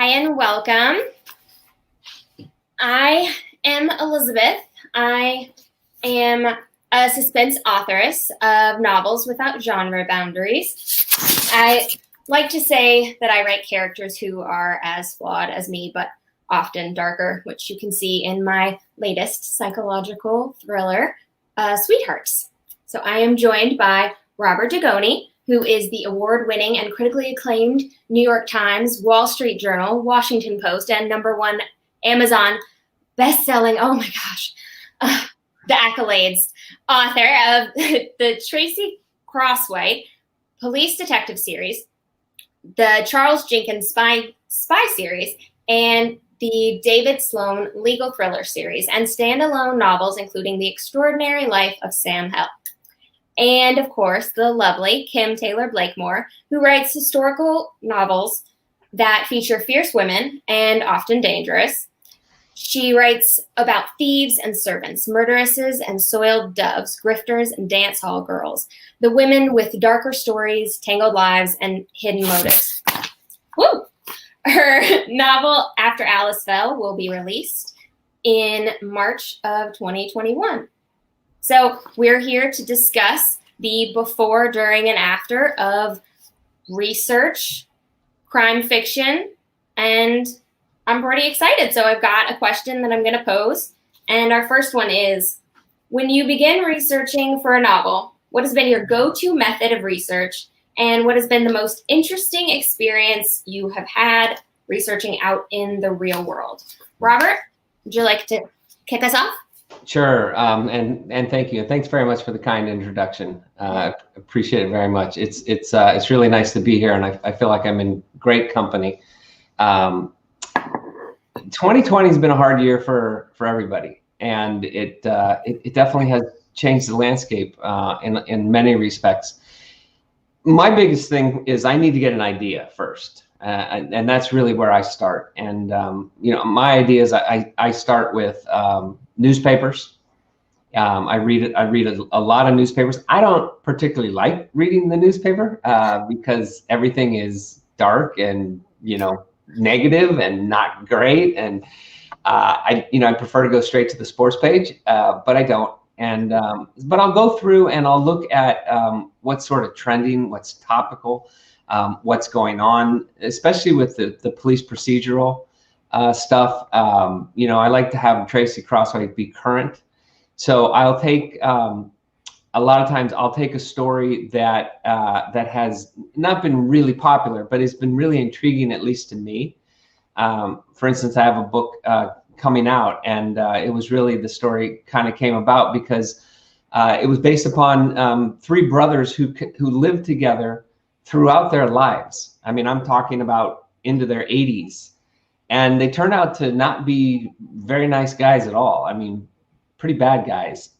Hi and welcome. I am Elizabeth. I am a suspense authoress of novels without genre boundaries. I like to say that I write characters who are as flawed as me, but often darker, which you can see in my latest psychological thriller, Sweethearts. So I am joined by Robert Dugoni, who is the award-winning and critically acclaimed New York Times, Wall Street Journal, Washington Post, and #1 Amazon best-selling, oh my gosh, the accolades, author of the Tracy Crosswhite police detective series, the Charles Jenkins spy series, and the David Sloan legal thriller series, and standalone novels including The Extraordinary Life of Sam Hell. And, of course, the lovely Kim Taylor Blakemore, who writes historical novels that feature fierce women and often dangerous. She writes about thieves and servants, murderesses and soiled doves, grifters and dance hall girls, the women with darker stories, tangled lives, and hidden motives. Woo! Her novel, After Alice Fell, will be released in March of 2021. So we're here to discuss the before, during, and after of research, crime fiction, and I'm pretty excited. So I've got a question that I'm going to pose. And our first one is, when you begin researching for a novel, what has been your go-to method of research, and what has been the most interesting experience you have had researching out in the real world? Robert, would you like to kick us off? Sure, and thank you, and thanks very much for the kind introduction. Appreciate it very much. It's really nice to be here, and I feel like I'm in great company. 2020 has been a hard year for everybody, and it definitely has changed the landscape in many respects. My biggest thing is I need to get an idea first, and that's really where I start. And my idea is I start with newspapers. I read a lot of newspapers. I don't particularly like reading the newspaper because everything is dark and negative and not great. And I prefer to go straight to the sports page, but I don't. And but I'll go through and I'll look at what's sort of trending, what's topical, what's going on, especially with the police procedural stuff. I like to have Tracy Crosswhite be current. So I'll take a lot of times I'll take a story that has not been really popular, but it's been really intriguing, at least to me. For instance, I have a book coming out, and it was really, the story kind of came about because it was based upon 3 brothers who lived together throughout their lives. I mean, I'm talking about into their 80s. And they turned out to not be very nice guys at all. I mean, pretty bad guys,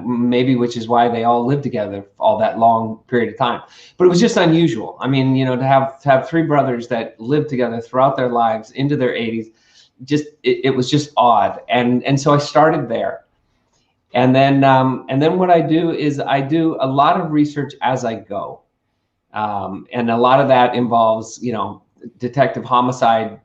maybe, which is why they all lived together all that long period of time. But it was just unusual. I mean, to have 3 brothers that lived together throughout their lives into their 80s, it was just odd. And so I started there. And then what I do is I do a lot of research as I go. And a lot of that involves, detective homicide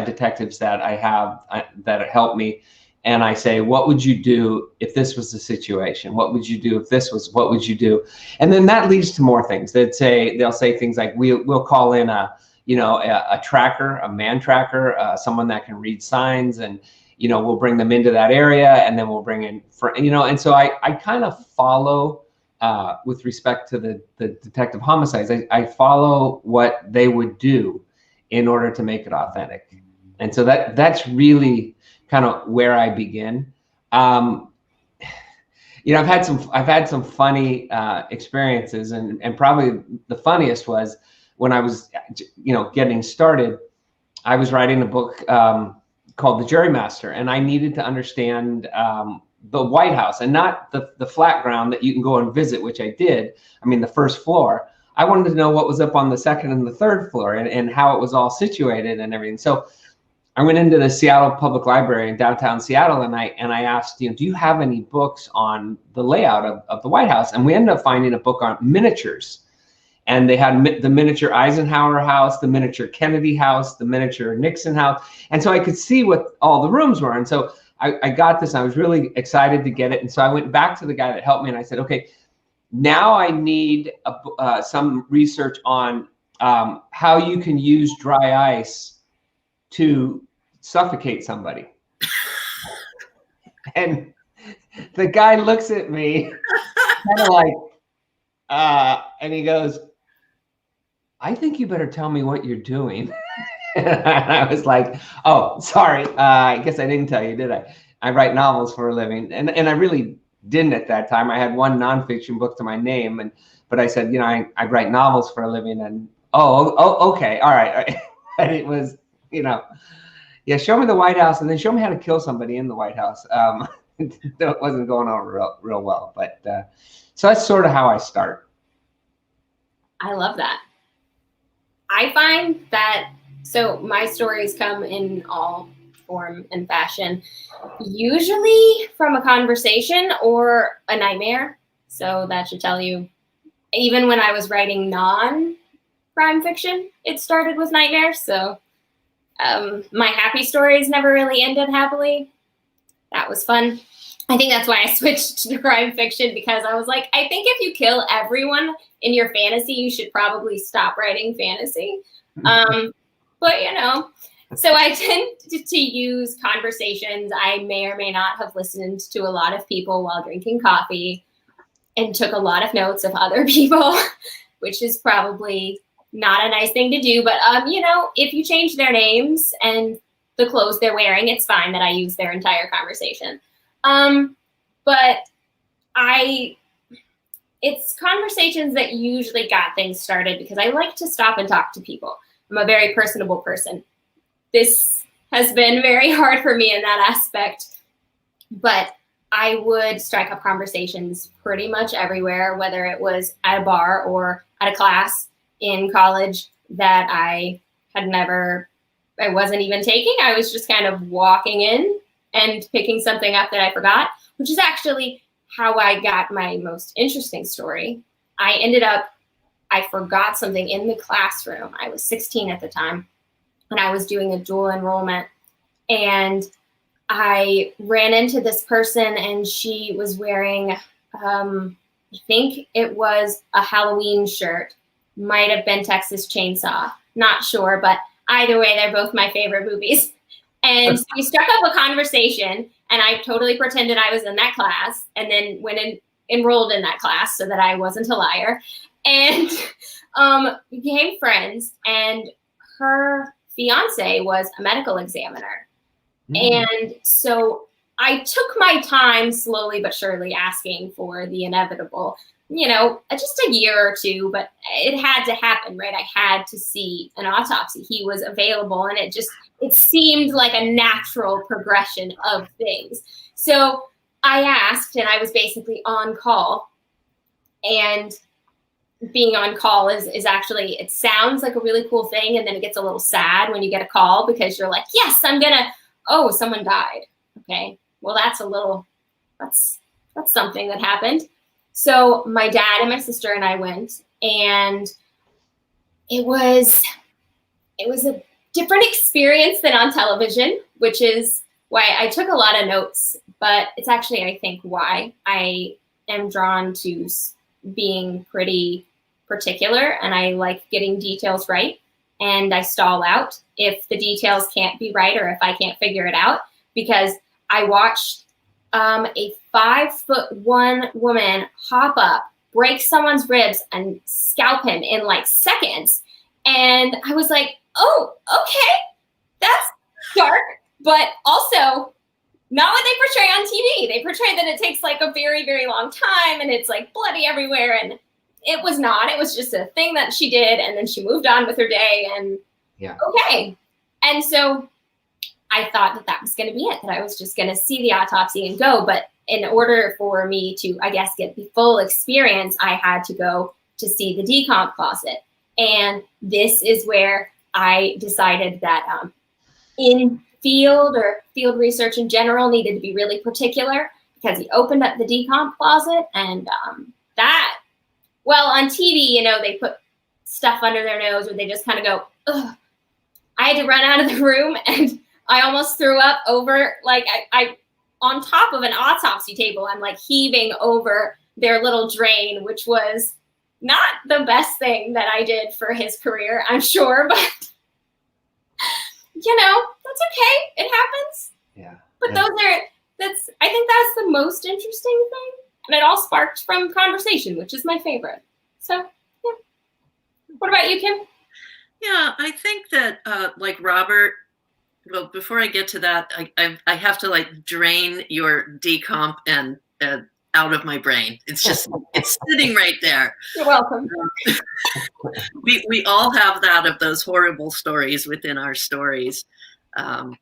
detectives that I have that help me. And I say, what would you do if this was the situation? What would you do if this was, what would you do? And then that leads to more things. They'll say things like, we'll call in a tracker, a man tracker, someone that can read signs, and, we'll bring them into that area, and then we'll bring in, and so I kind of follow, with respect to the detective homicides, I follow what they would do in order to make it authentic. And so that's really kind of where I begin. I've had some funny experiences, and probably the funniest was when I was getting started. I was writing a book called The Jurymaster, and I needed to understand the White House, and not the flat ground that you can go and visit, which I did. I mean, the first floor. I wanted to know what was up on the second and the third floor, and how it was all situated and everything. So I went into the Seattle Public Library in downtown Seattle, and I asked, do you have any books on the layout of the White House? And we ended up finding a book on miniatures. And they had the miniature Eisenhower house, the miniature Kennedy house, the miniature Nixon house. And so I could see what all the rooms were. And so I got this, and I was really excited to get it. And so I went back to the guy that helped me, and I said, okay, now I need some research on how you can use dry ice to suffocate somebody. And the guy looks at me kind of like, and he goes, I think you better tell me what you're doing. And I was like, oh, sorry. I guess I didn't tell you, did I? I write novels for a living. And I really didn't at that time. I had one nonfiction book to my name, but I said, I write novels for a living. And okay, all right. And it was, yeah, show me the White House, and then show me how to kill somebody in the White House. It wasn't going on real well, but so that's sort of how I start. I love that. I find that, so my stories come in all form and fashion, usually from a conversation or a nightmare. So that should tell you, even when I was writing non-crime fiction, it started with nightmares. So my happy stories never really ended happily. That was fun. I think that's why I switched to crime fiction, because I was like, I think if you kill everyone in your fantasy, you should probably stop writing fantasy. But so I tend to use conversations. I may or may not have listened to a lot of people while drinking coffee and took a lot of notes of other people, which is probably not a nice thing to do. But, if you change their names and the clothes they're wearing, it's fine that I use their entire conversation. But it's conversations that usually got things started because I like to stop and talk to people. I'm a very personable person. This has been very hard for me in that aspect, but I would strike up conversations pretty much everywhere, whether it was at a bar or at a class in college that I wasn't even taking. I was just kind of walking in and picking something up that I forgot, which is actually how I got my most interesting story. I forgot something in the classroom. I was 16 at the time, and I was doing a dual enrollment, and I ran into this person, and she was wearing, I think it was a Halloween shirt, might have been Texas Chainsaw, not sure, but either way, they're both my favorite movies. And so we struck up a conversation, and I totally pretended I was in that class, and then went and enrolled in that class so that I wasn't a liar, and became friends. And her fiance was a medical examiner. And so I took my time slowly but surely asking for the inevitable, just a year or two, but it had to happen, right? I had to see an autopsy. He was available, and it seemed like a natural progression of things. So I asked, and I was basically on call. And being on call is actually, it sounds like a really cool thing, and then it gets a little sad when you get a call because you're like, yes, someone died. Okay, well, that's something that happened. So my dad and my sister and I went, and it was a different experience than on television, which is why I took a lot of notes, but it's actually, I think, why I am drawn to being pretty particular, and I like getting details right, and I stall out if the details can't be right or if I can't figure it out, because I watched a 5'1" woman hop up, break someone's ribs, and scalp him in like seconds. And I was like, oh, okay, that's dark, but also not what they portray on TV. They portray that it takes like a very, very long time, and it's like bloody everywhere. And it was not. It was just a thing that she did, and then she moved on with her day, and okay. And so I thought that was going to be it, that I was just going to see the autopsy and go. But in order for me to, I guess, get the full experience, I had to go to see the decomp closet. And this is where I decided that in field research in general needed to be really particular, because he opened up the decomp closet, and on TV, they put stuff under their nose, or they just kind of go, ugh. I had to run out of the room, and I almost threw up over, like, I on top of an autopsy table, I'm like heaving over their little drain, which was not the best thing that I did for his career, I'm sure, but you know, that's okay. It happens. Yeah. But I think that's the most interesting thing. And it all sparked from conversation, which is my favorite. So, yeah. What about you, Kim? Yeah, I think that like Robert, well, before I get to that, I have to like drain your decomp and out of my brain. It's just, it's sitting right there. You're welcome. We all have that, of those horrible stories within our stories. But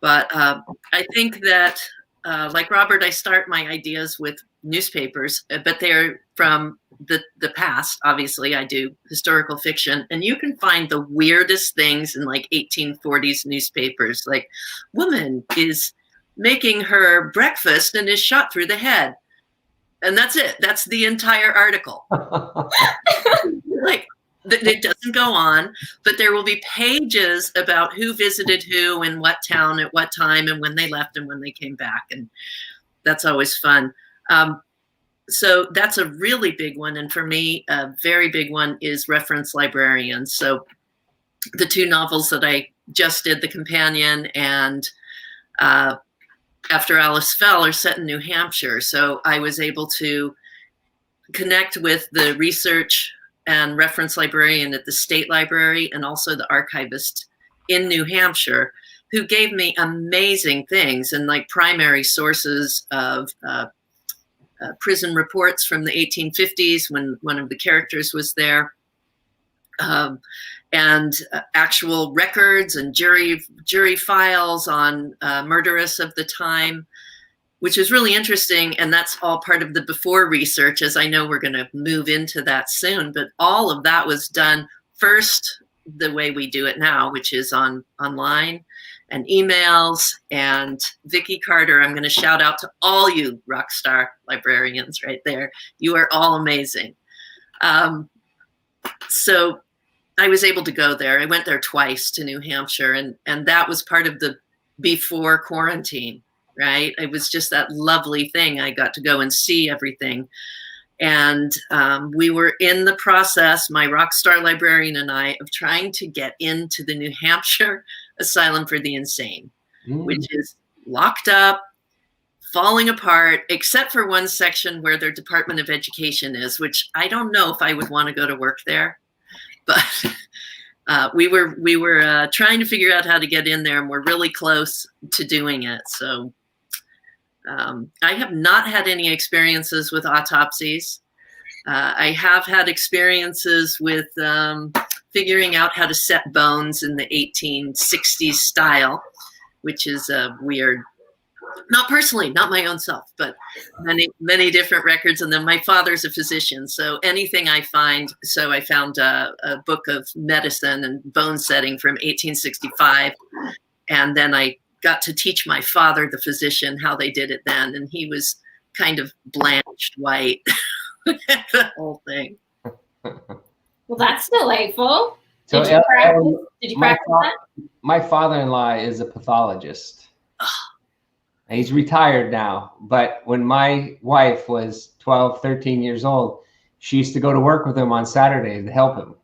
I think that, like Robert, I start my ideas with newspapers, but they're from the past. Obviously, I do historical fiction, and you can find the weirdest things in like 1840s newspapers, like woman is making her breakfast and is shot through the head. And that's it. That's the entire article. Like, it doesn't go on, but there will be pages about who visited who in what town at what time and when they left and when they came back. And that's always fun. So that's a really big one. And for me, a very big one is reference librarians. So the two novels that I just did, The Companion and After Alice Fell, are set in New Hampshire. So I was able to connect with the research and reference librarian at the state library, and also the archivist in New Hampshire, who gave me amazing things and like primary sources of prison reports from the 1850s when one of the characters was there, and actual records and jury files on murderess of the time, which is really interesting. And that's all part of the before research, as I know we're going to move into that soon. But all of that was done first the way we do it now, which is online and emails. And Vicki Carter, I'm going to shout out to all you rock star librarians right there. You are all amazing. So I was able to go there. I went there twice to New Hampshire, and that was part of the before quarantine. Right? It was just that lovely thing. I got to go and see everything. And we were in the process, my rock star librarian and I, of trying to get into the New Hampshire Asylum for the Insane, which is locked up, falling apart, except for one section where their Department of Education is, which I don't know if I would want to go to work there. But we were trying to figure out how to get in there, and we're really close to doing it. So I have not had any experiences with autopsies. I have had experiences with figuring out how to set bones in the 1860s style, which is weird. Not personally, not my own self, but many different records. And then my father's a physician, so anything I find. So I found a book of medicine and bone setting from 1865, and then I got to teach my father, the physician, how they did it then, and he was kind of blanched white. The whole thing. Well, that's delightful. So Did you practice that? My father-in-law is a pathologist. And he's retired now, but when my wife was 12, 13 years old, she used to go to work with him on Saturdays to help him.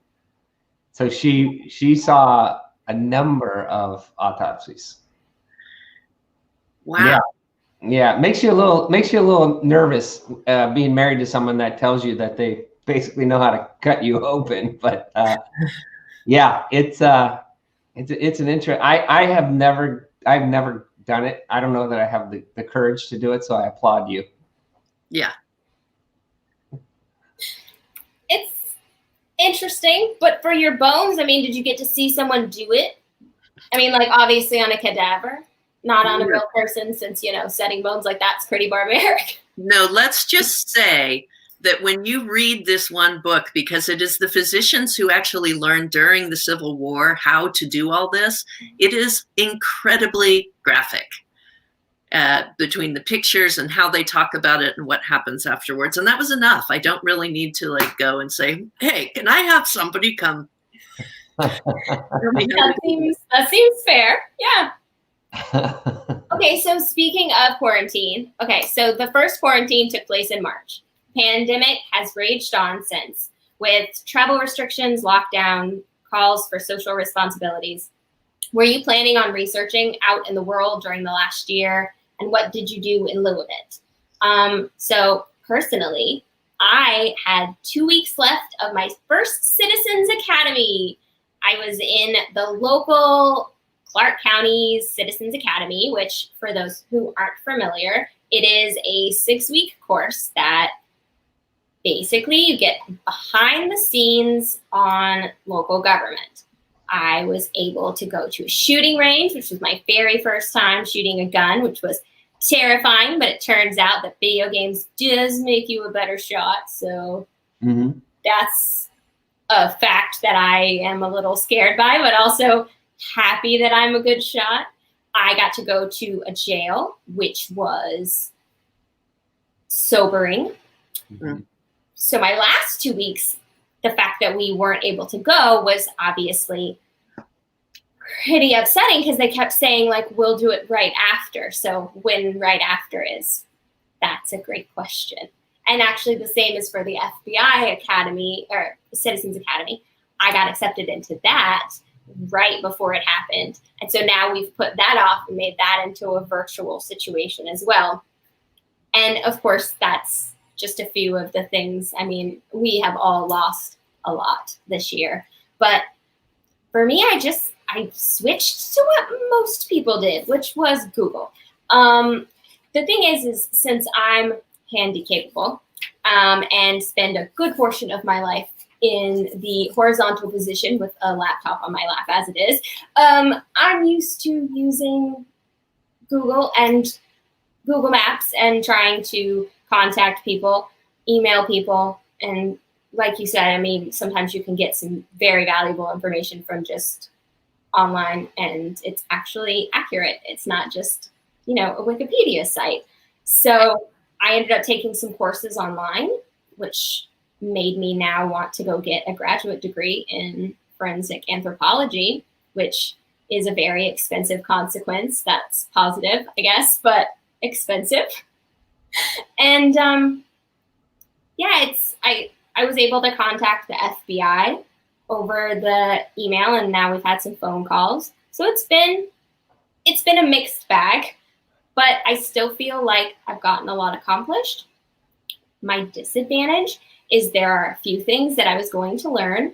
So she saw a number of autopsies. Wow. Yeah. Makes you a little nervous being married to someone that tells you that they basically know how to cut you open. But yeah, it's an interest. I've never done it. I don't know that I have the courage to do it, so I applaud you. Yeah. It's interesting, but for your bones, I mean, did you get to see someone do it? I mean, like, obviously on a cadaver, not on a real person, since, you know, setting bones like that's pretty barbaric. No, let's just say that when you read this one book, because it is the physicians who actually learned during the Civil War how to do all this, it is incredibly graphic. between the pictures and how they talk about it and what happens afterwards. And that was enough. I don't really need to like go and say, hey, can I have somebody come? That seems fair. Yeah. Okay, so speaking of quarantine, so the first quarantine took place in March. Pandemic has raged on since, with travel restrictions, lockdown, calls for social responsibilities. Were you planning on researching out in the world during the last year, and what did you do in lieu of it? So personally, I had 2 weeks left of my first Citizens Academy. I was in the local Clark County's Citizens Academy, which for those who aren't familiar, it is a 6-week course that basically you get behind the scenes on local government. I was able to go to a shooting range, which was my very first time shooting a gun, which was terrifying, but it turns out that video games does make you a better shot. So that's a fact that I am a little scared by, but also happy that I'm a good shot. I got to go to a jail, which was sobering. So my last 2 weeks, the fact that we weren't able to go was obviously pretty upsetting because they kept saying, like, we'll do it right after. So when right after is, that's a great question. And actually the same is for the FBI Academy or Citizens Academy. I got accepted into that right before it happened. And so now we've put that off and made that into a virtual situation as well. And of course, that's just a few of the things. I mean, we have all lost a lot this year. But for me, I switched to what most people did, which was Google. The thing is since I'm handy capable and spend a good portion of my life in the horizontal position with a laptop on my lap as it is, I'm used to using Google and Google Maps and trying to contact people, email people. And like you said, I mean, sometimes you can get some very valuable information from just online and it's actually accurate. It's not just, a Wikipedia site. So I ended up taking some courses online, which made me now want to go get a graduate degree in forensic anthropology, which is a very expensive consequence. That's positive, I guess, but expensive. And I was able to contact the FBI over the email, and now we've had some phone calls. So it's been a mixed bag, but I still feel like I've gotten a lot accomplished. My disadvantage is there are a few things that I was going to learn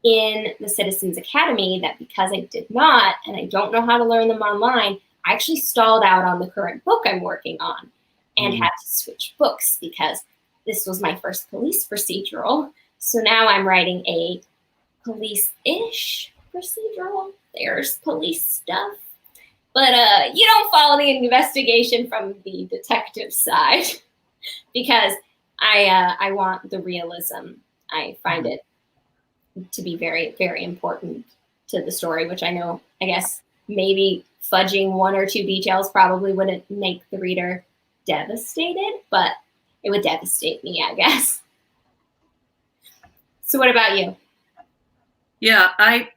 in the Citizens Academy that because I did not, and I don't know how to learn them online, I actually stalled out on the current book I'm working on and had to switch books because this was my first police procedural. So now I'm writing a police-ish procedural. There's police stuff. But you don't follow the investigation from the detective side because I want the realism. I find it to be very, very important to the story, which I guess maybe fudging one or two details probably wouldn't make the reader devastated, but it would devastate me, I guess. So what about you? Yeah, I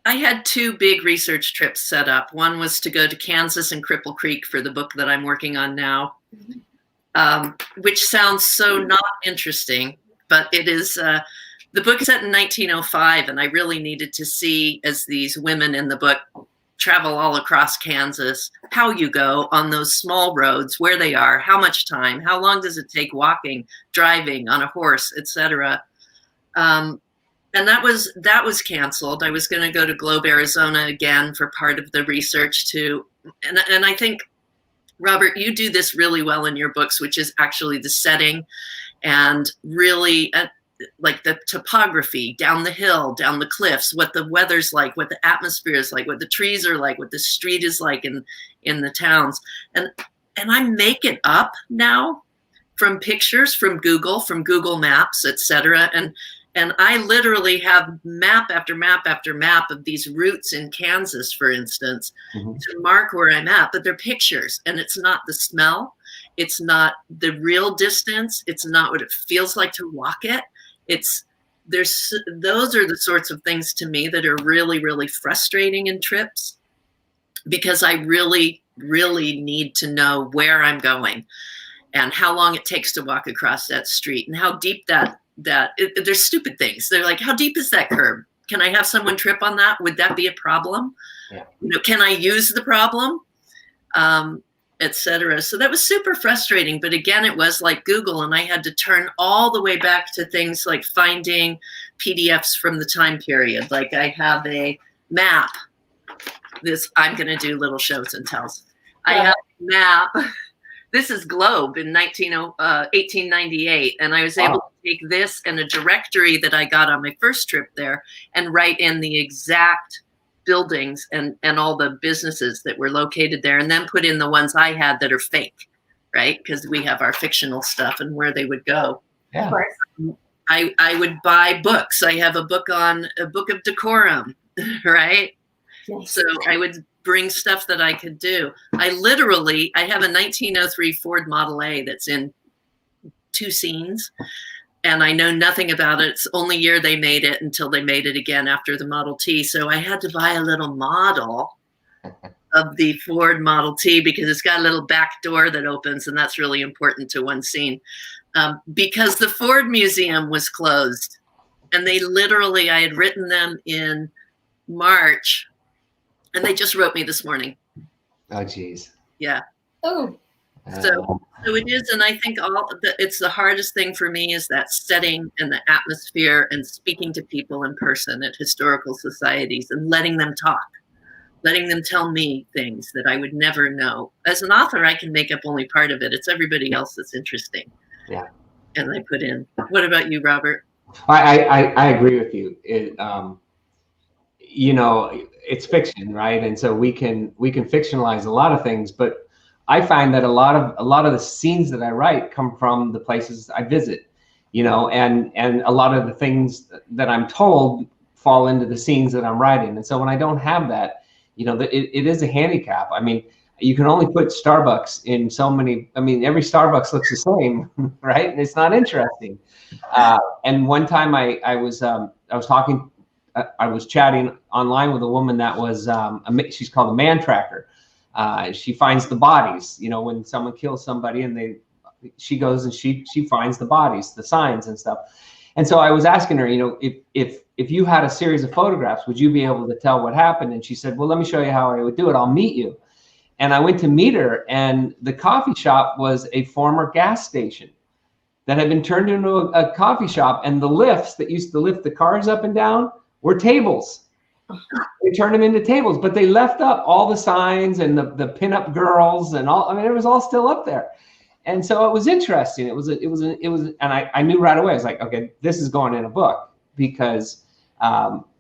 had 2 big research trips set up. One was to go to Kansas and Cripple Creek for the book that I'm working on now, which sounds so not interesting, but it is. The book is set in 1905, and I really needed to see, as these women in the book travel all across Kansas, how you go on those small roads, where they are, how much time, how long does it take walking, driving, on a horse, etc. And that was canceled. I was going to go to Globe, Arizona again for part of the research too. And I think, Robert, you do this really well in your books, which is actually the setting and really like the topography down the hill, down the cliffs, what the weather's like, what the atmosphere is like, what the trees are like, what the street is like in the towns. And I make it up now from pictures from Google Maps, etc. And I literally have map after map after map of these routes in Kansas, for instance, to mark where I'm at. But they're pictures, and it's not the smell. It's not the real distance. It's not what it feels like to walk it. Those are the sorts of things to me that are really, really frustrating in trips, because I really, really need to know where I'm going and how long it takes to walk across that street and how deep there's stupid things. They're like, how deep is that curb? Can I have someone trip on that? Would that be a problem? Yeah. Can I use the problem? Etc. So that was super frustrating. But again, it was like Google, and I had to turn all the way back to things like finding PDFs from the time period. Like I have a map. I'm going to do little shows and tells. Yeah. I have a map. This is Globe in 1898. And I was able to take this and a directory that I got on my first trip there and write in the exact buildings and all the businesses that were located there, and then put in the ones I had that are fake, right? Because we have our fictional stuff and where they would go. Yeah. I would buy books. I have a book of decorum, right? Yes. So I would bring stuff that I could do. I have a 1903 Ford Model A that's in 2 scenes. And I know nothing about it. It's the only year they made it until they made it again after the Model T. So I had to buy a little model of the Ford Model T because it's got a little back door that opens, and that's really important to one scene. Because the Ford Museum was closed, and I had written them in March, and they just wrote me this morning. Oh, geez. Yeah. Oh. So it is, and I think it's the hardest thing for me is that setting and the atmosphere and speaking to people in person at historical societies and letting them talk, letting them tell me things that I would never know. As an author, I can make up only part of it. It's everybody else that's interesting. Yeah. And I put in. What about you, Robert? I agree with you. It's fiction, right? And so we can fictionalize a lot of things, but I find that a lot of the scenes that I write come from the places I visit, and a lot of the things that I'm told fall into the scenes that I'm writing. And so when I don't have that, it is a handicap. I mean, you can only put Starbucks in so many. I mean, every Starbucks looks the same, right? And it's not interesting. And one time I was chatting online with a woman that was she's called a man tracker. She finds the bodies, when someone kills somebody, and she goes and she finds the bodies, the signs and stuff. And so I was asking her, if you had a series of photographs, would you be able to tell what happened? And she said, well, let me show you how I would do it. I'll meet you. And I went to meet her, and the coffee shop was a former gas station that had been turned into a coffee shop. And the lifts that used to lift the cars up and down were tables. They turned them into tables, but they left up all the signs and the pinup girls and all. I mean, it was all still up there, and so it was interesting. It was, and I knew right away. I was like, okay, this is going in a book because,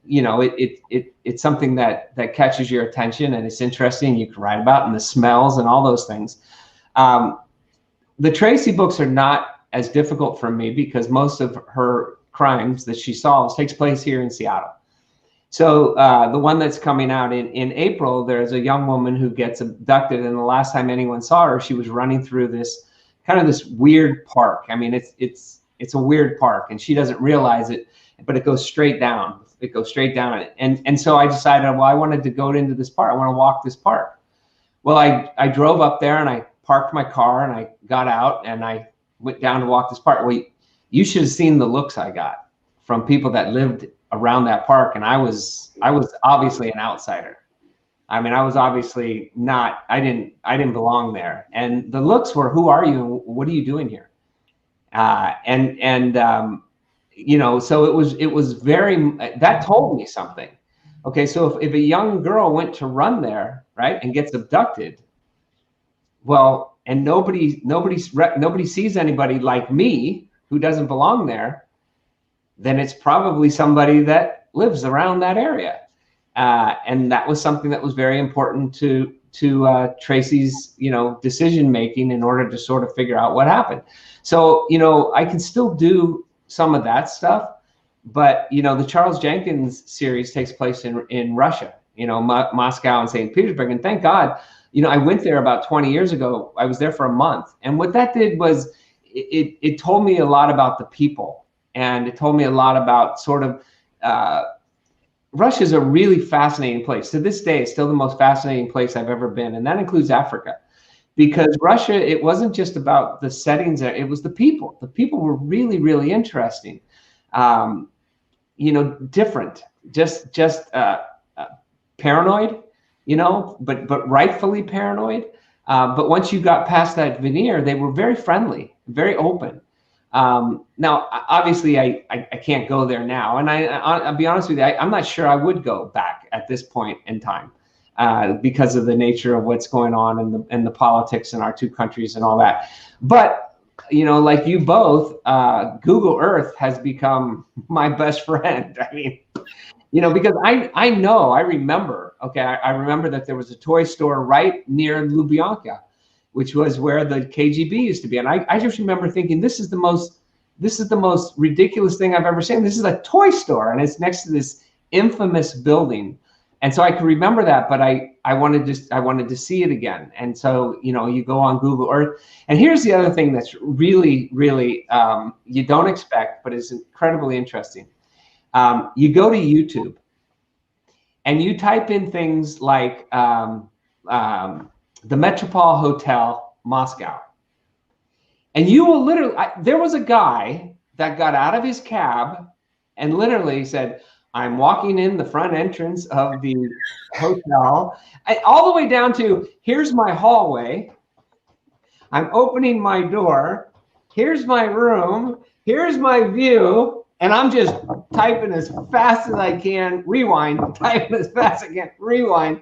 it's something that catches your attention and it's interesting. You can write about and the smells and all those things. The Tracy books are not as difficult for me because most of her crimes that she solves takes place here in Seattle. So the one that's coming out in April, there's a young woman who gets abducted, and the last time anyone saw her, she was running through this weird park. I mean, it's a weird park, and she doesn't realize it, but it goes straight down. It goes straight down, and so I decided, well, I wanted to go into this park. I want to walk this park. Well, I drove up there and I parked my car and I got out and I went down to walk this park. Well, you should have seen the looks I got from people that lived around that park, and I was obviously an outsider. I mean, I was obviously not. I didn't belong there. And the looks were, "Who are you? What are you doing here?" So it was very. That told me something. Okay, so if a young girl went to run there, right, and gets abducted, well, and nobody sees anybody like me who doesn't belong there, then it's probably somebody that lives around that area. And that was something that was very important to Tracy's, decision making in order to sort of figure out what happened. So, I can still do some of that stuff, But, the Charles Jenkins series takes place in Russia, Moscow and St. Petersburg. And thank God, I went there about 20 years ago. I was there for a month. And what that did was it told me a lot about the people. And it told me a lot about sort of, Russia is a really fascinating place. To this day, it's still the most fascinating place I've ever been. And that includes Africa. Because Russia, it wasn't just about the settings, it was the people. The people were really, really interesting. Different, just paranoid, but rightfully paranoid. But once you got past that veneer, they were very friendly, very open. Now, obviously, I can't go there now. And I'll be honest with you, I'm not sure I would go back at this point in time because of the nature of what's going on and the politics in our two countries and all that. But like you both, Google Earth has become my best friend. I mean, because I remember that there was a toy store right near Lubyanka, which was where the KGB used to be. And I just remember thinking, this is the most ridiculous thing I've ever seen. This is a toy store, and it's next to this infamous building. And so I could remember that, but I wanted to see it again. And so, you go on Google Earth. And here's the other thing that's really, really, you don't expect, but is incredibly interesting. You go to YouTube and you type in things like the Metropole Hotel, Moscow. And you will literally, there was a guy that got out of his cab and literally said, I'm walking in the front entrance of the hotel, all the way down to, here's my hallway. I'm opening my door. Here's my room. Here's my view. And I'm just typing as fast as I can, rewind, typing as fast as I can, rewind.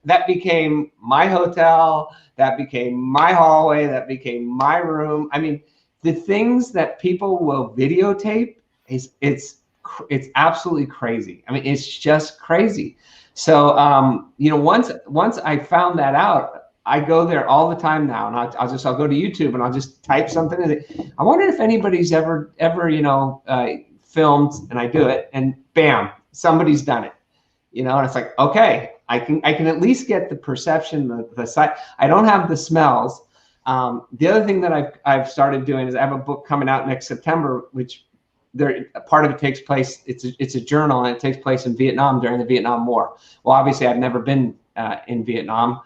That became my hotel. That became my hallway. That became my room. I mean, the things that people will videotape, it's absolutely crazy. I mean, it's just crazy. So, once I found that out, I go there all the time now, and I'll go to YouTube and I'll just type something in. I wonder if anybody's ever filmed, and I do it, and bam, somebody's done it. And it's like, okay, I can at least get the perception, the sight. I don't have the smells. The other thing that I've started doing is I have a book coming out next September, which part of it takes place. It's a journal, and it takes place in Vietnam during the Vietnam War. Well, obviously, I've never been in Vietnam.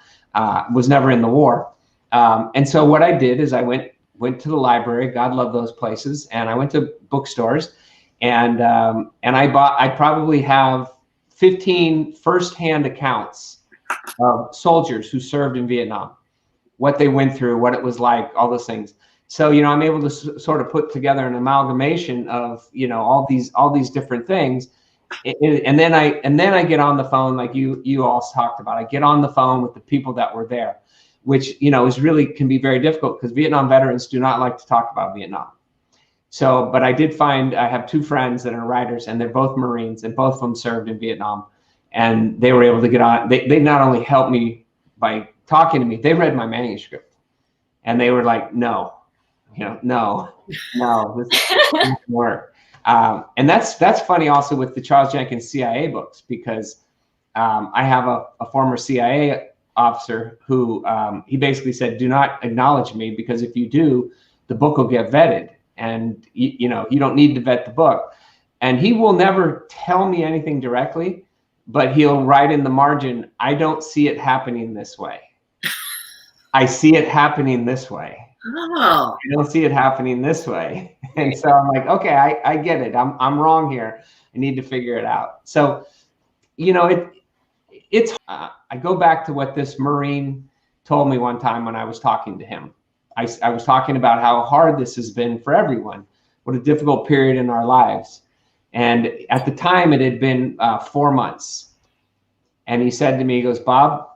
Was never in the war. And so what I did is I went to the library. God love those places, and I went to bookstores, and I probably have 15 firsthand accounts of soldiers who served in Vietnam, what they went through, what it was like, all those things. So, I'm able to sort of put together an amalgamation of, all these different things. And then I get on the phone, like you all talked about. I get on the phone with the people that were there, which, is really can be very difficult because Vietnam veterans do not like to talk about Vietnam. So, but I have two friends that are writers, and they're both Marines, and both of them served in Vietnam. And they were able to get on. They not only helped me by talking to me, they read my manuscript, and they were like, no, no, this doesn't work. And that's funny also with the Charles Jenkins CIA books, because I have a former CIA officer who he basically said, do not acknowledge me, because if you do, the book will get vetted, and you don't need to vet the book. And he will never tell me anything directly, but he'll write in the margin, I don't see it happening this way. I see it happening this way. Oh. I don't see it happening this way. And so I'm like, okay, I get it. I'm wrong here. I need to figure it out. So, I go back to what this Marine told me one time when I was talking to him. I was talking about how hard this has been for everyone, what a difficult period in our lives. And at the time it had been 4 months. And he said to me, he goes, Bob,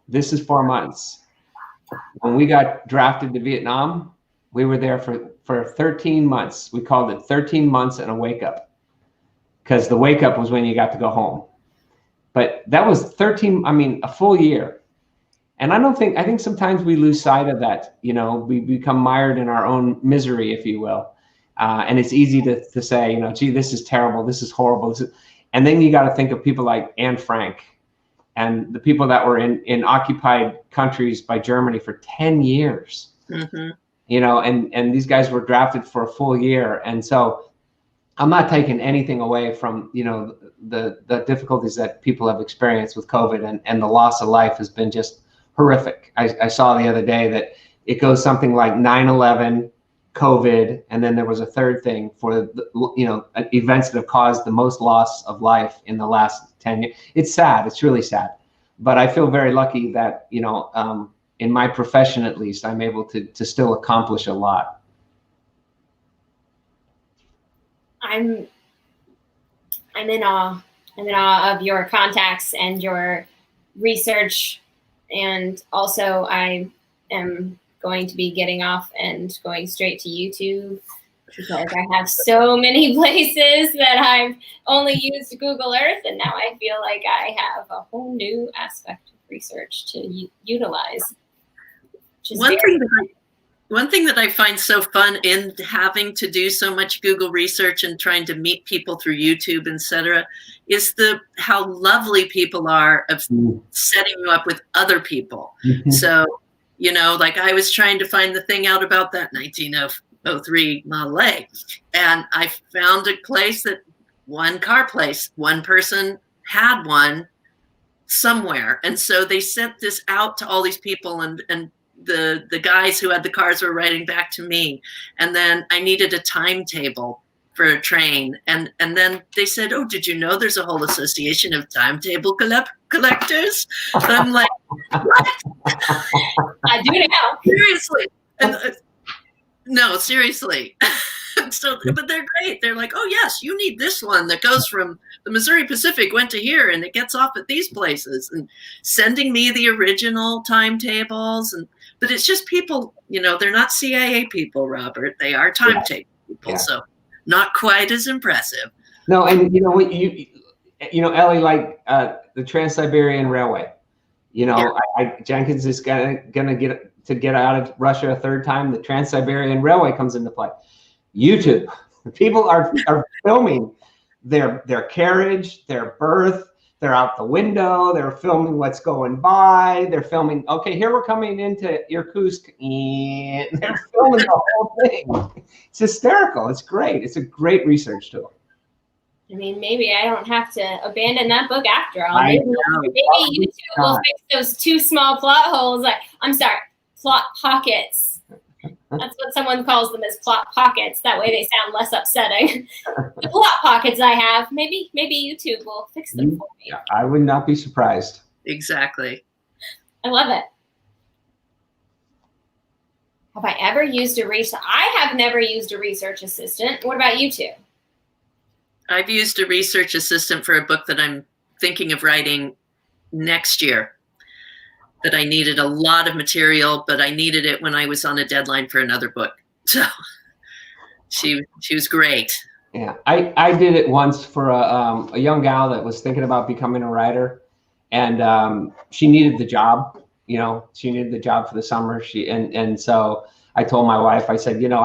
this is 4 months. When we got drafted to Vietnam, we were there for 13 months. We called it 13 months and a wake up, because the wake up was when you got to go home. But that was a full year. And I think sometimes we lose sight of that. We become mired in our own misery, if you will. And it's easy to say, you know, gee, this is terrible, this is horrible. And then you got to think of people like Anne Frank and the people that were in occupied countries by Germany for 10 years. Mm-hmm. You know, and these guys were drafted for a full year. And so I'm not taking anything away from, you know, the difficulties that people have experienced with COVID, and the loss of life has been just horrific. I saw the other day that it goes something like 9/11, COVID, and then there was a third thing for the, you know, events that have caused the most loss of life in the last 10 years. It's sad. It's really sad. But I feel very lucky that, you know, in my profession, at least, I'm able to still accomplish a lot. I'm in awe. I'm in awe of your contacts and your research. And also I am going to be getting off and going straight to YouTube, because I have so many places that I've only used Google Earth, and now I feel like I have a whole new aspect of research to utilize. One thing that I find so fun in having to do so much Google research and trying to meet people through YouTube, etc., is how lovely people are of setting you up with other people. Mm-hmm. So, you know, like I was trying to find the thing out about that 1903 Model A, and I found a place one person had one somewhere, and so they sent this out to all these people, and the guys who had the cars were writing back to me, and then I needed a timetable for a train, and then they said, "Oh, did you know there's a whole association of timetable collectors?" And I'm like, "What?" I do now. Seriously, and, no, seriously. So, but they're great. They're like, "Oh yes, you need this one that goes from the Missouri Pacific, went to here, and it gets off at these places," and sending me the original timetables. But it's just people, you know, they're not CIA people, Robert. They are timetable people, so not quite as impressive. No, and you know what, you know, Ellie, like the Trans-Siberian Railway. You know, Jenkins is gonna get out of Russia a third time. The Trans-Siberian Railway comes into play. YouTube, people are filming their carriage, their birth. They're out the window. They're filming what's going by. They're filming, okay, here we're coming into Irkutsk. And they're filming the whole thing. It's hysterical. It's great. It's a great research tool. I mean, maybe I don't have to abandon that book after all. Maybe YouTube will fix those two small plot holes. Plot pockets. That's what someone calls them, as plot pockets. That way they sound less upsetting. The plot pockets I have, maybe YouTube will fix them for me. Yeah, I would not be surprised. Exactly. I love it. Have I ever used I have never used a research assistant. What about you two? I've used a research assistant for a book that I'm thinking of writing next year. That I needed a lot of material, but I needed it when I was on a deadline for another book. So she was great. Yeah, I did it once for a young gal that was thinking about becoming a writer, and she needed the job. You know, she needed the job for the summer. And so I told my wife, I said, you know,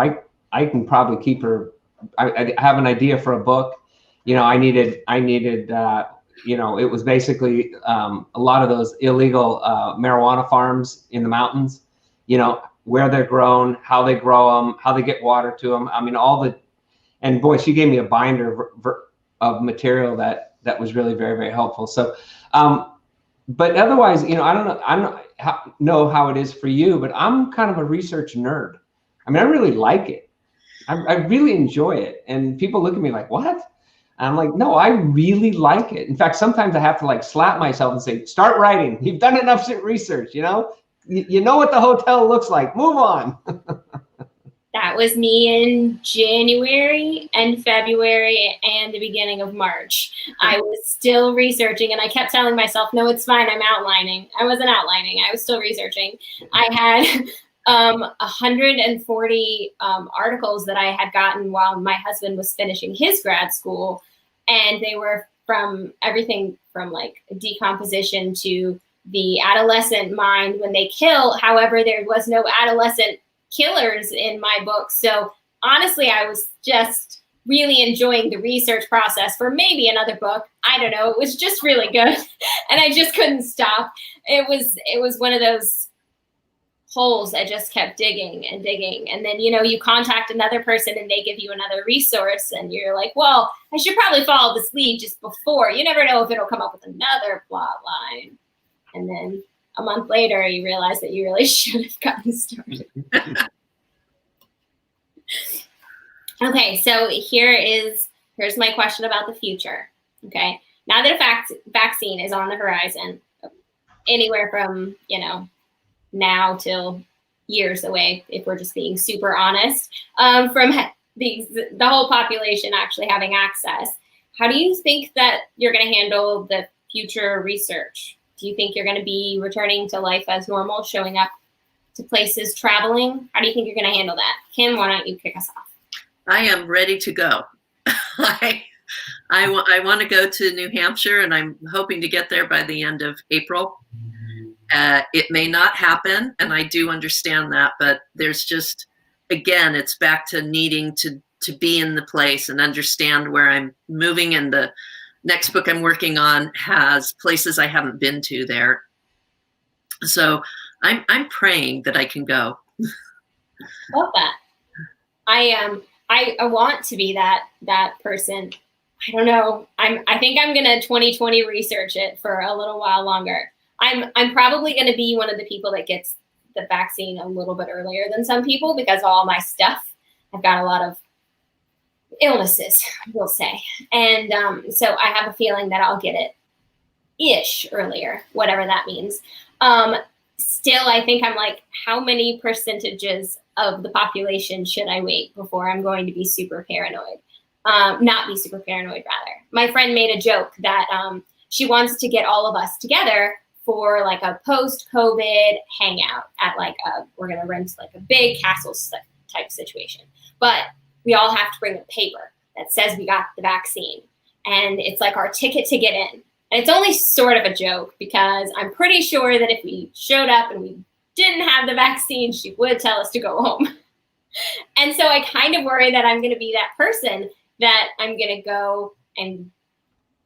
I can probably keep her. I have an idea for a book. You know, I needed. You know, it was basically a lot of those illegal marijuana farms in the mountains, you know, where they're grown, how they grow them, how they get water to them. I mean, and boy, she gave me a binder of material that was really very, very helpful. So, but otherwise, you know, I don't know how it is for you, but I'm kind of a research nerd. I mean, I really like it. I really enjoy it. And people look at me like, what? And I'm like, no, I really like it. In fact, sometimes I have to like slap myself and say, start writing. You've done enough research, you know? You know what the hotel looks like. Move on. That was me in January and February and the beginning of March. I was still researching, and I kept telling myself, no, it's fine. I'm outlining. I wasn't outlining. I was still researching. I had 140 articles that I had gotten while my husband was finishing his grad school. And they were from everything from like decomposition to the adolescent mind when they kill. However, there was no adolescent killers in my book. So honestly, I was just really enjoying the research process for maybe another book. I don't know. It was just really good. And I just couldn't stop. It was one of those holes that just kept digging and digging. And then, you contact another person and they give you another resource and you're like, well, I should probably follow this lead just before. You never know if it'll come up with another plot line. And then a month later, you realize that you really should have gotten started. Okay, so here's my question about the future. Okay, now that a vaccine is on the horizon, anywhere from now till years away, if we're just being super honest, from the whole population actually having access, how do you think that you're going to handle the future research? Do you think you're going to be returning to life as normal, showing up to places, traveling? How do you think you're going to handle that? Kim, why don't you kick us off? I am ready to go. I want to go to New Hampshire, and I'm hoping to get there by the end of April. It may not happen, and I do understand that, but there's just, again, it's back to needing to be in the place and understand where I'm moving, and the next book I'm working on has places I haven't been to there. So I'm praying that I can go. Love that. I want to be that person. I don't know. I think I'm gonna 2020 research it for a little while longer. I'm probably gonna be one of the people that gets the vaccine a little bit earlier than some people because of all my stuff. I've got a lot of illnesses, we'll say, and so I have a feeling that I'll get it ish earlier, whatever that means. Still, I think I'm like, how many percentages of the population should I wait before I'm going to be super paranoid? Not be super paranoid, rather. My friend made a joke that she wants to get all of us together for like a post-COVID hangout at we're going to rent like a big castle type situation. But we all have to bring a paper that says we got the vaccine. And it's like our ticket to get in. And it's only sort of a joke because I'm pretty sure that if we showed up and we didn't have the vaccine, she would tell us to go home. And so I kind of worry that I'm going to be that person that I'm going to go and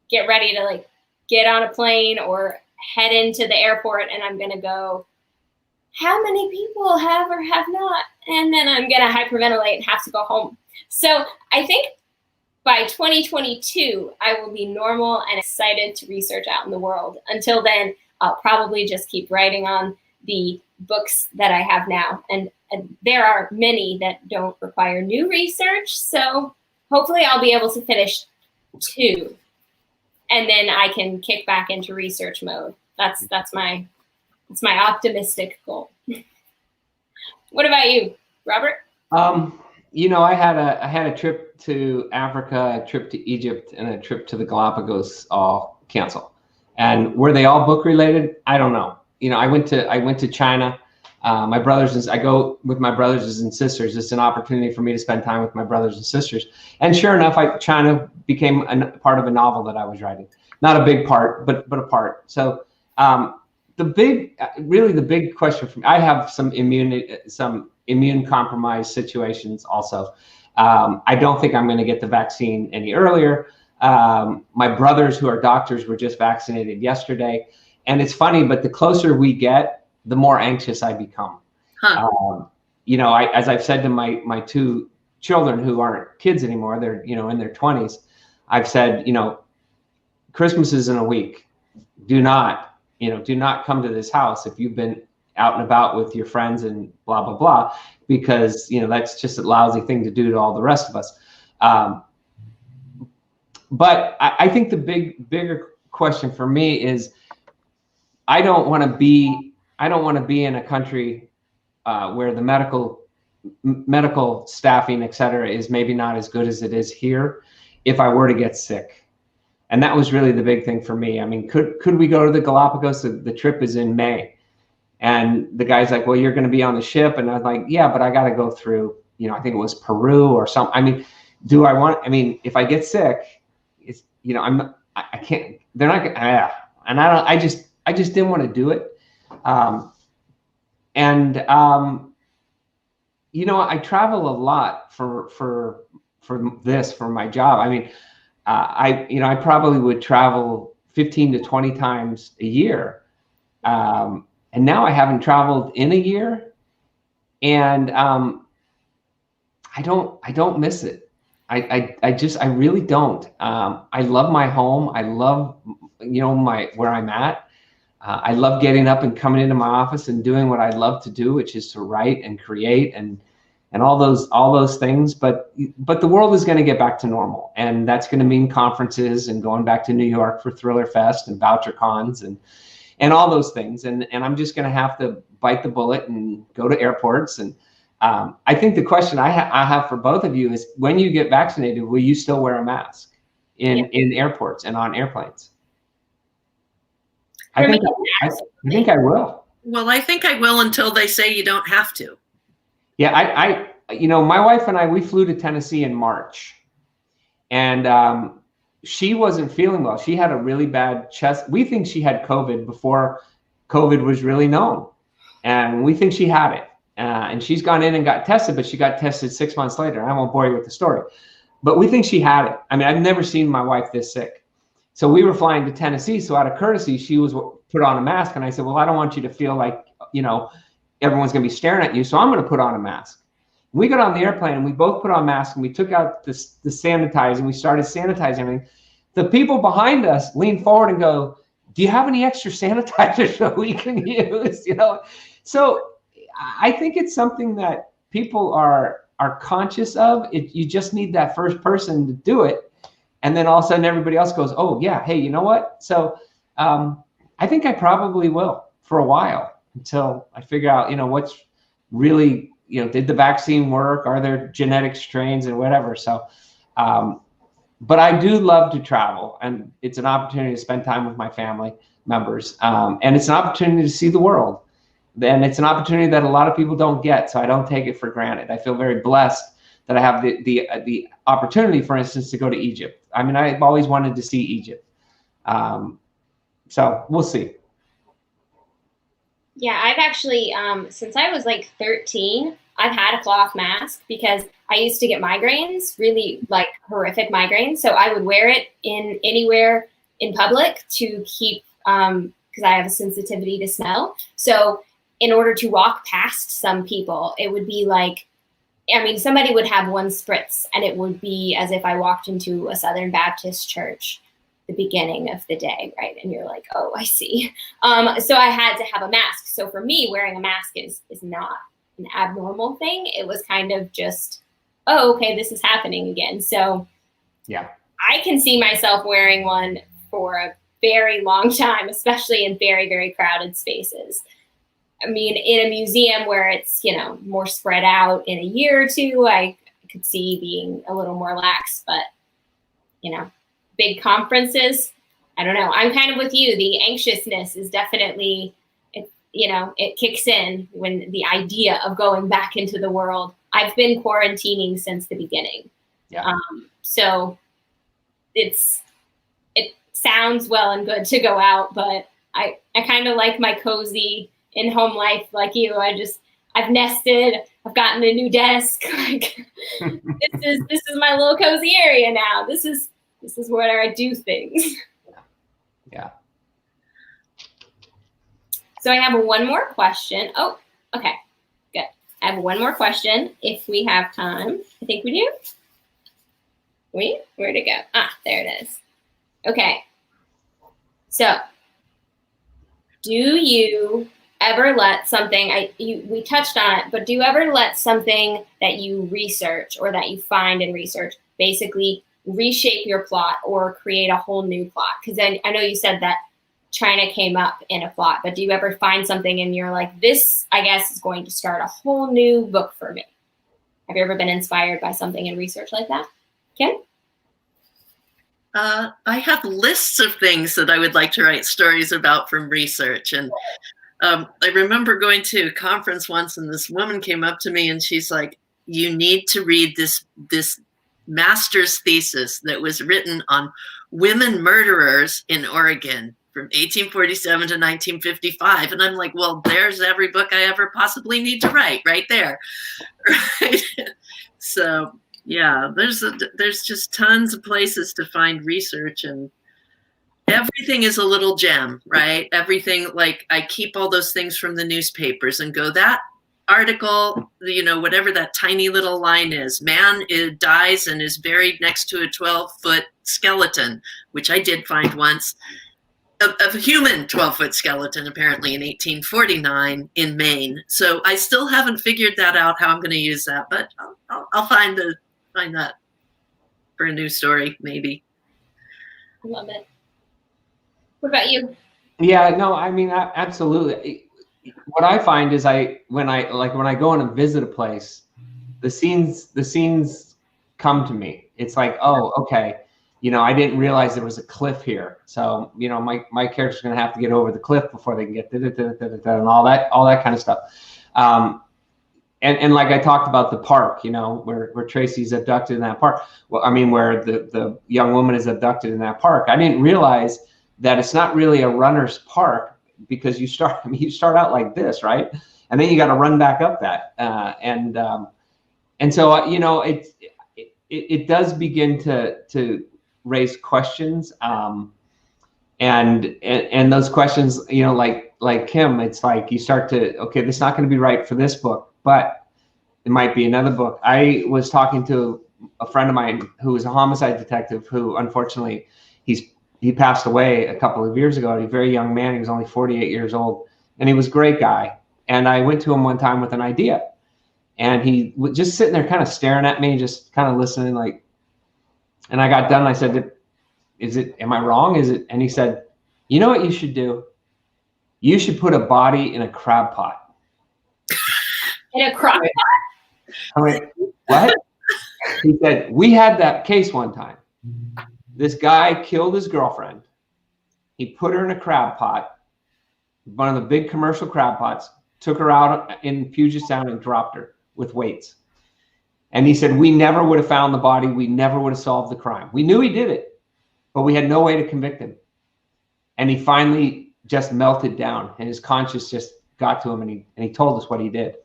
get ready to get on a plane or head into the airport, and I'm going to go, how many people have or have not? And then I'm going to hyperventilate and have to go home. So I think by 2022, I will be normal and excited to research out in the world. Until then, I'll probably just keep writing on the books that I have now. And there are many that don't require new research. So hopefully I'll be able to finish 2. And then I can kick back into research mode. That's my optimistic goal. What about you, Robert? I had a trip to Africa, a trip to Egypt, and a trip to the Galapagos all canceled. And were they all book related? I don't know. I went to China. I go with my brothers and sisters. It's an opportunity for me to spend time with my brothers and sisters. And sure enough, China became a part of a novel that I was writing. Not a big part, but a part. So the big question for me, I have some immune compromised situations also. I don't think I'm going to get the vaccine any earlier. My brothers who are doctors were just vaccinated yesterday. And it's funny, but the closer we get, the more anxious I become. Huh. As I've said to my 2 children who aren't kids anymore, they're, in their 20s, I've said, Christmas is in a week. Do not come to this house if you've been out and about with your friends and blah, blah, blah, because, that's just a lousy thing to do to all the rest of us. But I think the bigger question for me is, I don't want to be in a country where the medical staffing, et cetera, is maybe not as good as it is here if I were to get sick. And that was really the big thing for me. I mean, could we go to the Galapagos? The trip is in May. And the guy's like, well, you're going to be on the ship. And I was like, yeah, but I got to go through, I think it was Peru or something. I mean, if I get sick, it's, I can't, they're not, and I just didn't want to do it. I travel a lot for my job. I mean, I probably would travel 15 to 20 times a year. And now I haven't traveled in a year, and I don't miss it. I really don't. I love my home. I love, where I'm at. I love getting up and coming into my office and doing what I love to do, which is to write and create and all those things. But the world is going to get back to normal, and that's going to mean conferences and going back to New York for Thriller Fest and Voucher Cons and all those things. And I'm just going to have to bite the bullet and go to airports. And I think the question I have for both of you is, when you get vaccinated, will you still wear a mask in airports and on airplanes? I think I will. Well, I think I will until they say you don't have to. Yeah, my wife and I, we flew to Tennessee in March, and she wasn't feeling well. She had a really bad chest. We think she had COVID before COVID was really known, and we think she had it. And she's gone in and got tested, but she got tested 6 months later. I won't bore you with the story, but we think she had it. I mean, I've never seen my wife this sick. So we were flying to Tennessee. So out of courtesy, she was put on a mask. And I said, well, I don't want you to feel like, everyone's going to be staring at you. So I'm going to put on a mask. We got on the airplane and we both put on masks, and we took out the sanitizing. We started sanitizing everything. The people behind us lean forward and go, do you have any extra sanitizer so we can use, So I think it's something that people are conscious of. You just need that first person to do it. And then all of a sudden everybody else goes, oh yeah, hey, you know what? So I think I probably will for a while, until I figure out, what's really, did the vaccine work? Are there genetic strains and whatever? So, but I do love to travel, and it's an opportunity to spend time with my family members. And it's an opportunity to see the world. And it's an opportunity that a lot of people don't get. So I don't take it for granted. I feel very blessed that I have the opportunity, for instance, to go to Egypt. I mean, I've always wanted to see Egypt. So we'll see. Yeah, I've actually, since I was like 13, I've had a cloth mask because I used to get migraines, really like horrific migraines. So I would wear it anywhere in public to keep, because I have a sensitivity to smell. So in order to walk past some people, it would be like, somebody would have one spritz, and it would be as if I walked into a Southern Baptist church the beginning of the day, right? And you're like, oh, I see. So I had to have a mask. So for me, wearing a mask is not an abnormal thing. It was kind of just, oh, okay, this is happening again. So yeah, I can see myself wearing one for a very long time, especially in very, very crowded spaces. I mean, in a museum where it's, more spread out in a year or two, I could see being a little more lax, but, big conferences, I don't know. I'm kind of with you. The anxiousness is definitely, it kicks in when the idea of going back into the world. I've been quarantining since the beginning. Yeah. So it sounds well and good to go out, but I kind of like my cozy in-home life like you. I've nested, I've gotten a new desk. Like this is my little cozy area now. This is where I do things. Yeah. So I have one more question. Oh, okay, good. I have one more question if we have time. I think we do. Where'd it go? There it is. Okay. So, do you ever let something, we touched on it, but do you ever let something that you research or that you find in research basically reshape your plot or create a whole new plot? Because I know you said that China came up in a plot, but do you ever find something and you're like, this, I guess, is going to start a whole new book for me? Have you ever been inspired by something in research like that? Kim? I have lists of things that I would like to write stories about from research. And I remember going to a conference once, and this woman came up to me and she's like, you need to read this master's thesis that was written on women murderers in Oregon from 1847 to 1955. And I'm like, well, there's every book I ever possibly need to write right there. Right? So yeah, there's just tons of places to find research, and everything is a little gem, right? Everything, like I keep all those things from the newspapers and go, that article, you know, whatever that tiny little line is, man dies and is buried next to a 12-foot skeleton, which I did find once, of a human 12-foot skeleton, apparently in 1849 in Maine. So I still haven't figured that out, how I'm going to use that, but I'll find that for a new story, maybe. I love it. What about you? Yeah, no, I mean, absolutely. What I find is when I go in and visit a place, the scenes come to me. It's like, oh, okay, you know, I didn't realize there was a cliff here. So, you know, my character's going to have to get over the cliff before they can get and all that kind of stuff. And like I talked about the park, you know, where Tracy's abducted in that park. Well, I mean, where the young woman is abducted in that park. I didn't realize that it's not really a runner's park, because you start out like this, right? And then you got to run back up that. And so, you know, it does begin to raise questions. And those questions, you know, like Kim, it's like you start to, okay, this is not going to be right for this book, but it might be another book. I was talking to a friend of mine who was a homicide detective who, unfortunately, he passed away a couple of years ago. A very young man. He was only 48 years old, and he was a great guy. And I went to him one time with an idea, and he was just sitting there kind of staring at me, just kind of listening, like, and I got done and I said, am I wrong? Is it? And he said, you know what you should do? You should put a body in a crab pot. In a crab pot? I went, what? He said, we had that case one time. This guy killed his girlfriend. He put her in a crab pot, one of the big commercial crab pots, took her out in Puget Sound and dropped her with weights. And he said, we never would have found the body. We never would have solved the crime. We knew he did it, but we had no way to convict him. And he finally just melted down, and his conscience just got to him, and he told us what he did.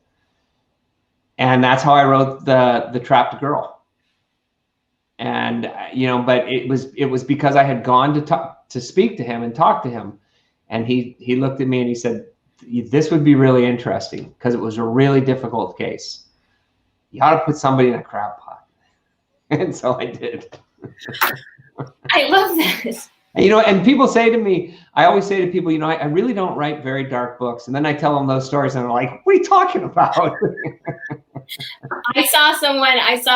And that's how I wrote the Trapped Girl. And, you know, but it was because I had gone to speak to him and talk to him. And he looked at me and he said, this would be really interesting because it was a really difficult case. You ought to put somebody in a crab pot. And so I did. I love that. You know, and people say to me, I always say to people, you know, I really don't write very dark books. And then I tell them those stories and they're like, what are you talking about? I saw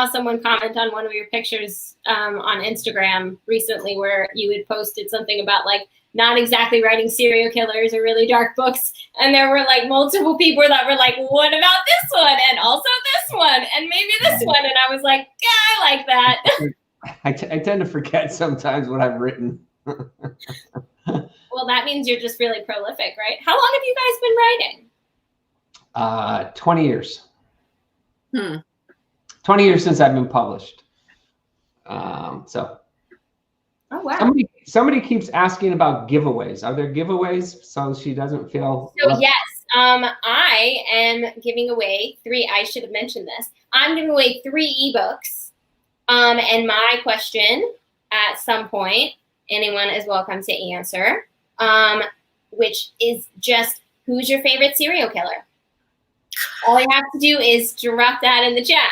someone comment on one of your pictures on Instagram recently where you had posted something about like not exactly writing serial killers or really dark books. And there were like multiple people that were like, what about this one? And also this one, and maybe this one. And I was like, yeah, I like that. I tend to forget sometimes what I've written. Well, that means you're just really prolific, right? How long have you guys been writing? 20 years. 20 years since I've been published. So. Oh, wow. Somebody keeps asking about giveaways. Are there giveaways so she doesn't feel? So yes, I am giving away 3. I should have mentioned this. I'm giving away 3 ebooks. And my question at some point, anyone is welcome to answer, which is just, who's your favorite serial killer? All you have to do is drop that in the chat.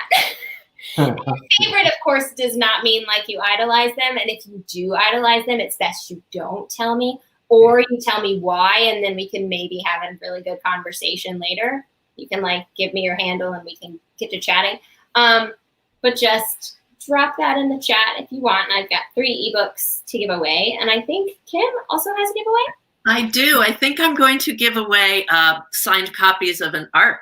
Favorite, of course, does not mean like you idolize them. And if you do idolize them, it's best you don't tell me, or you tell me why, and then we can maybe have a really good conversation later. You can like give me your handle and we can get to chatting. But just drop that in the chat if you want. And I've got 3 ebooks to give away. And I think Kim also has a giveaway. I do. I think I'm going to give away signed copies of an ARC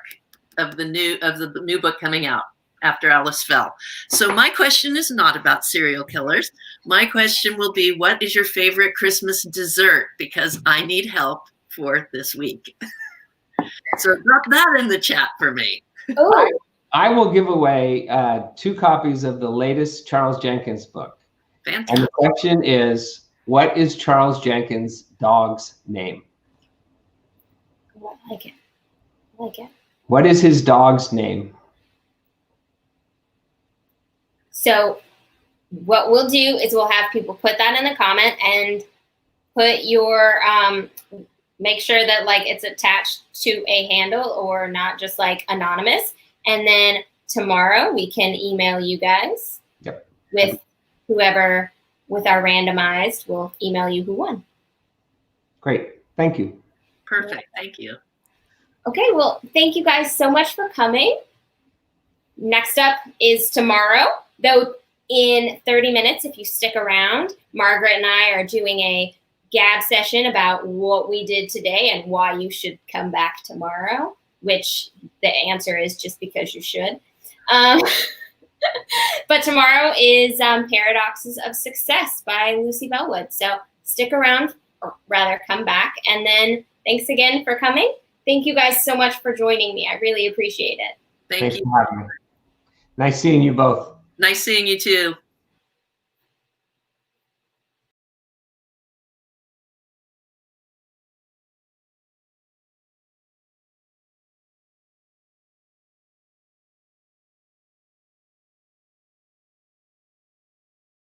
of the new book coming out after Alice fell. So my question is not about serial killers. My question will be, what is your favorite Christmas dessert? Because I need help for this week. So drop that in the chat for me. Oh, I will give away 2 copies of the latest Charles Jenkins book. Fantastic. And the question is, What is Charles Jenkins' dog's name? I like it. I like it. What is his dog's name? So what we'll do is we'll have people put that in the comment and put your, make sure that like it's attached to a handle or not just like anonymous. And then tomorrow we can email you guys with whoever, with our randomized, we'll email you who won. Great. Thank you. Perfect. Thank you. Okay, well, thank you guys so much for coming. Next up is tomorrow, though in 30 minutes, if you stick around, Margaret and I are doing a gab session about what we did today and why you should come back tomorrow, which the answer is just because you should. But tomorrow is Paradoxes of Success by Lucy Bellwood. So stick around, or rather come back. And then thanks again for coming. Thank you guys so much for joining me. I really appreciate it. Thanks for having me. Nice seeing you both. Nice seeing you too.